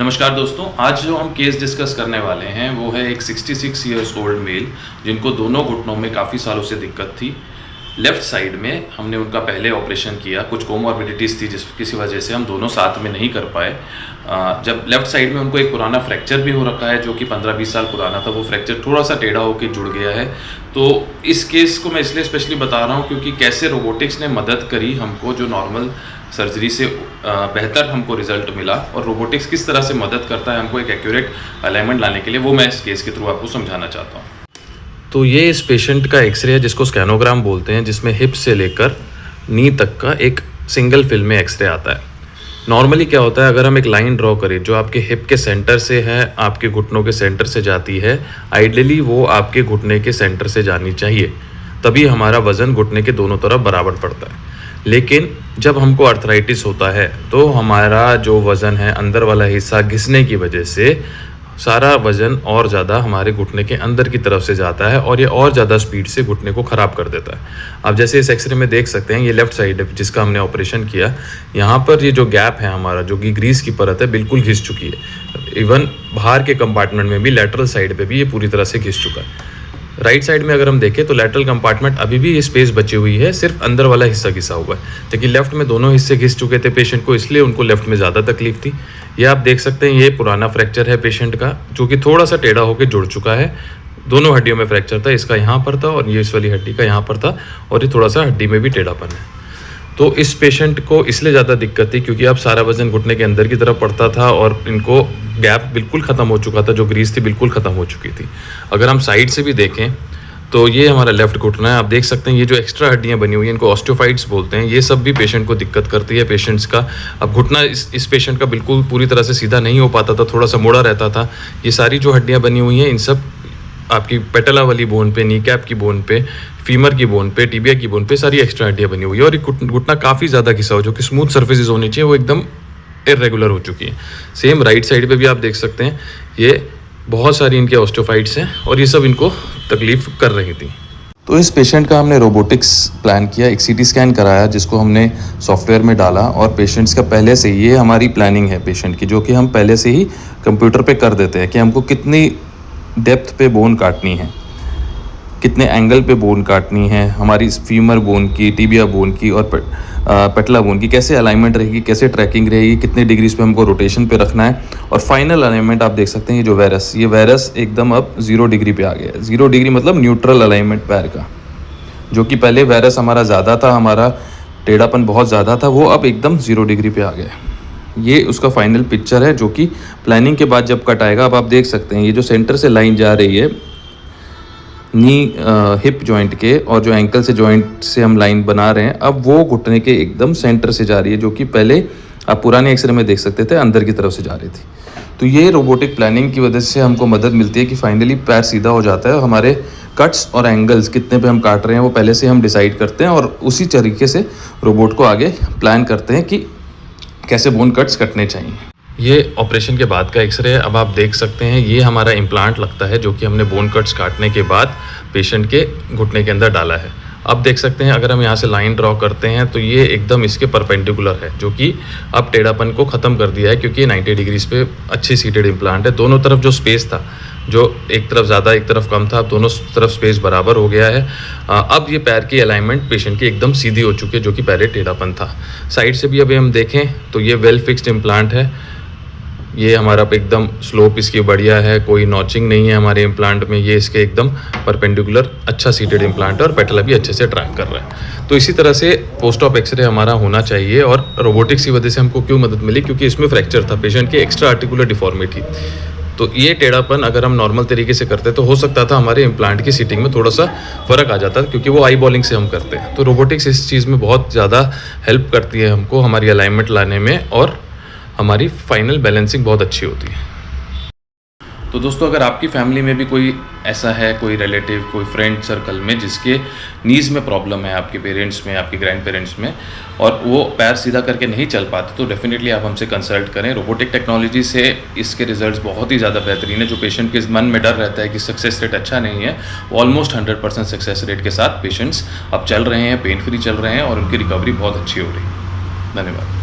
नमस्कार दोस्तों, आज जो हम केस डिस्कस करने वाले हैं वो है एक 66 इयर्स ओल्ड मेल जिनको दोनों घुटनों में काफ़ी सालों से दिक्कत थी। लेफ़्ट साइड में हमने उनका पहले ऑपरेशन किया, कुछ कोमॉर्बिडिटीज़ थी जिस किसी वजह से हम दोनों साथ में नहीं कर पाए। जब लेफ़्ट साइड में उनको एक पुराना फ्रैक्चर भी हो रखा है जो कि 15-20 साल पुराना था, वो फ्रैक्चर थोड़ा सा टेढ़ा होकर जुड़ गया है। तो इस केस को मैं इसलिए स्पेशली बता रहा हूँ क्योंकि कैसे रोबोटिक्स ने मदद करी हमको, जो नॉर्मल सर्जरी से बेहतर हमको रिजल्ट मिला, और रोबोटिक्स किस तरह से मदद करता है हमको एक एक्यूरेट अलाइनमेंट लाने के लिए, वो मैं इस केस के थ्रू आपको समझाना चाहता हूँ। तो ये इस पेशेंट का एक्सरे है जिसको स्कैनोग्राम बोलते हैं, जिसमें हिप से लेकर नी तक का एक सिंगल फिल्म में एक्सरे आता है। नॉर्मली क्या होता है, अगर हम एक लाइन ड्रॉ करें जो आपके हिप के सेंटर से है, आपके घुटनों के सेंटर से जाती है, आइडियली वो आपके घुटने के सेंटर से जानी चाहिए, तभी हमारा वज़न घुटने के दोनों तरफ बराबर पड़ता है। लेकिन जब हमको आर्थराइटिस होता है तो हमारा जो वज़न है अंदर वाला हिस्सा घिसने की वजह से सारा वज़न और ज़्यादा हमारे घुटने के अंदर की तरफ से जाता है और ये और ज़्यादा स्पीड से घुटने को ख़राब कर देता है। आप जैसे इस एक्सरे में देख सकते हैं, ये लेफ़्ट साइड है जिसका हमने ऑपरेशन किया। यहाँ पर ये जो गैप है हमारा, जो कि ग्रीस की परत है, बिल्कुल घिस चुकी है। इवन बाहर के कंपार्टमेंट में भी, लेटरल साइड पे भी ये पूरी तरह से घिस चुका है। राइट साइड में अगर हम देखें तो लेटरल कंपार्टमेंट अभी भी ये स्पेस बची हुई है, सिर्फ अंदर वाला हिस्सा घिसा हुआ है। लेकिन लेफ्ट में दोनों हिस्से घिस चुके थे पेशेंट को, इसलिए उनको लेफ्ट में ज़्यादा तकलीफ थी। ये आप देख सकते हैं, ये पुराना फ्रैक्चर है पेशेंट का, जो कि थोड़ा सा टेढ़ा होकर जुड़ चुका है। दोनों हड्डियों में फ्रैक्चर था, इसका यहाँ पर था और ये इस वाली हड्डी का यहाँ पर था, और ये थोड़ा सा हड्डी में भी टेढ़ापन है। तो इस पेशेंट को इसलिए ज़्यादा दिक्कत थी क्योंकि अब सारा वज़न घुटने के अंदर की तरफ पड़ता था और इनको गैप बिल्कुल ख़त्म हो चुका था, जो ग्रीस थी बिल्कुल ख़त्म हो चुकी थी। अगर हम साइड से भी देखें तो ये हमारा लेफ्ट घुटना है। आप देख सकते हैं ये जो एक्स्ट्रा हड्डियां बनी हुई हैं, इनको ऑस्टियोफाइट्स बोलते हैं। ये सब भी पेशेंट को दिक्कत करती है पेशेंट्स का। अब घुटना इस पेशेंट का बिल्कुल पूरी तरह से सीधा नहीं हो पाता था, थोड़ा सा मुड़ा रहता था। ये सारी जो हड्डियां बनी हुई हैं, इन सब आपकी पेटला वाली बोन पे, नी कैप की बोन पे, फीमर की बोन पे, टिबिया की बोन पे सारी एक्स्ट्रा हड्डियाँ बनी हुई है। और ये घुटना काफ़ी ज़्यादा घिसा हो, जो कि स्मूथ सर्फेसिस होनी चाहिए, वो एकदम इरेगुलर हो चुकी है। सेम राइट साइड पे भी आप देख सकते हैं, ये बहुत सारी इनके ऑस्टियोफाइट्स हैं और ये सब इनको तकलीफ कर रही थी। तो इस पेशेंट का हमने रोबोटिक्स प्लान किया, एक सीटी स्कैन कराया जिसको हमने सॉफ्टवेयर में डाला, और पेशेंट्स का पहले से ये हमारी प्लानिंग है पेशेंट की, जो कि हम पहले से ही कंप्यूटर पे कर देते हैं कि हमको कितनी डेप्थ पे बोन काटनी है, कितने एंगल पे बोन काटनी है, हमारी फीमर बोन की, टिबिया बोन की और पेटला बोन की कैसे अलाइनमेंट रहेगी, कैसे ट्रैकिंग रहेगी, कितने डिग्रीज पे हमको रोटेशन पे रखना है। और फाइनल अलाइनमेंट आप देख सकते हैं, ये जो वायरस, ये वायरस एकदम अब 0 डिग्री पे आ गया है। 0 डिग्री मतलब न्यूट्रल अलाइनमेंट पैर का, जो कि पहले वायरस हमारा ज़्यादा था, हमारा टेढ़ापन बहुत ज़्यादा था, वो अब एकदम 0 डिग्री पे आ गया है। ये उसका फाइनल पिक्चर है, जो कि प्लानिंग के बाद जब कट आएगा। अब आप देख सकते हैं ये जो सेंटर से लाइन जा रही है नी हिप जॉइंट के, और जो एंकल से जॉइंट से हम लाइन बना रहे हैं, अब वो घुटने के एकदम सेंटर से जा रही है, जो कि पहले आप पुराने एक्सरे में देख सकते थे अंदर की तरफ से जा रही थी। तो ये रोबोटिक प्लानिंग की वजह से हमको मदद मिलती है कि फाइनली पैर सीधा हो जाता है, और हमारे कट्स और एंगल्स कितने पे हम काट रहे हैं वो पहले से हम डिसाइड करते हैं, और उसी तरीके से रोबोट को आगे प्लान करते हैं कि कैसे बोन कट्स कटने चाहिए। ये ऑपरेशन के बाद का एक्सरे है। अब आप देख सकते हैं ये हमारा इम्प्लांट लगता है, जो कि हमने बोन कट्स काटने के बाद पेशेंट के घुटने के अंदर डाला है। अब देख सकते हैं अगर हम यहाँ से लाइन ड्रॉ करते हैं तो ये एकदम इसके परपेंडिकुलर है, जो कि अब टेढ़ापन को ख़त्म कर दिया है, क्योंकि 90 डिग्रीज पे अच्छी सीटेड इम्प्लांट है। दोनों तरफ जो स्पेस था, जो एक तरफ ज़्यादा एक तरफ कम था, अब दोनों तरफ स्पेस बराबर हो गया है। अब ये पैर की अलाइनमेंट पेशेंट की एकदम सीधी हो चुकी है, जो कि पहले टेढ़ापन था। साइड से भी अभी हम देखें तो ये वेल फिक्स्ड इम्प्लांट है। ये हमारा एकदम स्लोप इसकी बढ़िया है, कोई नॉचिंग नहीं है हमारे इम्प्लांट में। ये इसके एकदम परपेंडिकुलर अच्छा सीटेड इम्प्लांट है, और पेटला भी अच्छे से ट्रैक कर रहा है। तो इसी तरह से पोस्ट ऑप एक्सरे हमारा होना चाहिए। और रोबोटिक्स की वजह से हमको क्यों मदद मिली, क्योंकि इसमें फ्रैक्चर था पेशेंट की, एक्स्ट्रा आर्टिकुलर डिफॉर्मिटी। तो ये टेढ़ापन अगर हम नॉर्मल तरीके से करते तो हो सकता था हमारे इम्प्लांट की सीटिंग में थोड़ा सा फ़र्क आ जाता, क्योंकि वो आई बॉलिंग से हम करते हैं। तो रोबोटिक्स इस चीज़ में बहुत ज़्यादा हेल्प करती है हमको, हमारी अलाइनमेंट लाने में, और हमारी फाइनल बैलेंसिंग बहुत अच्छी होती है। तो दोस्तों, अगर आपकी फैमिली में भी कोई ऐसा है, कोई रिलेटिव, कोई फ्रेंड सर्कल में जिसके नीज़ में प्रॉब्लम है, आपके पेरेंट्स में, आपके ग्रैंड पेरेंट्स में, और वो पैर सीधा करके नहीं चल पाते, तो डेफिनेटली आप हमसे कंसल्ट करें। रोबोटिक टेक्नोलॉजी से इसके रिजल्ट्स बहुत ही ज़्यादा बेहतरीन है। जो पेशेंट के मन में डर रहता है कि सक्सेस रेट अच्छा नहीं है, वो ऑलमोस्ट 100% सक्सेस रेट के साथ पेशेंट्स अब चल रहे हैं, पेन फ्री चल रहे हैं, और उनकी रिकवरी बहुत अच्छी हो रही है। धन्यवाद।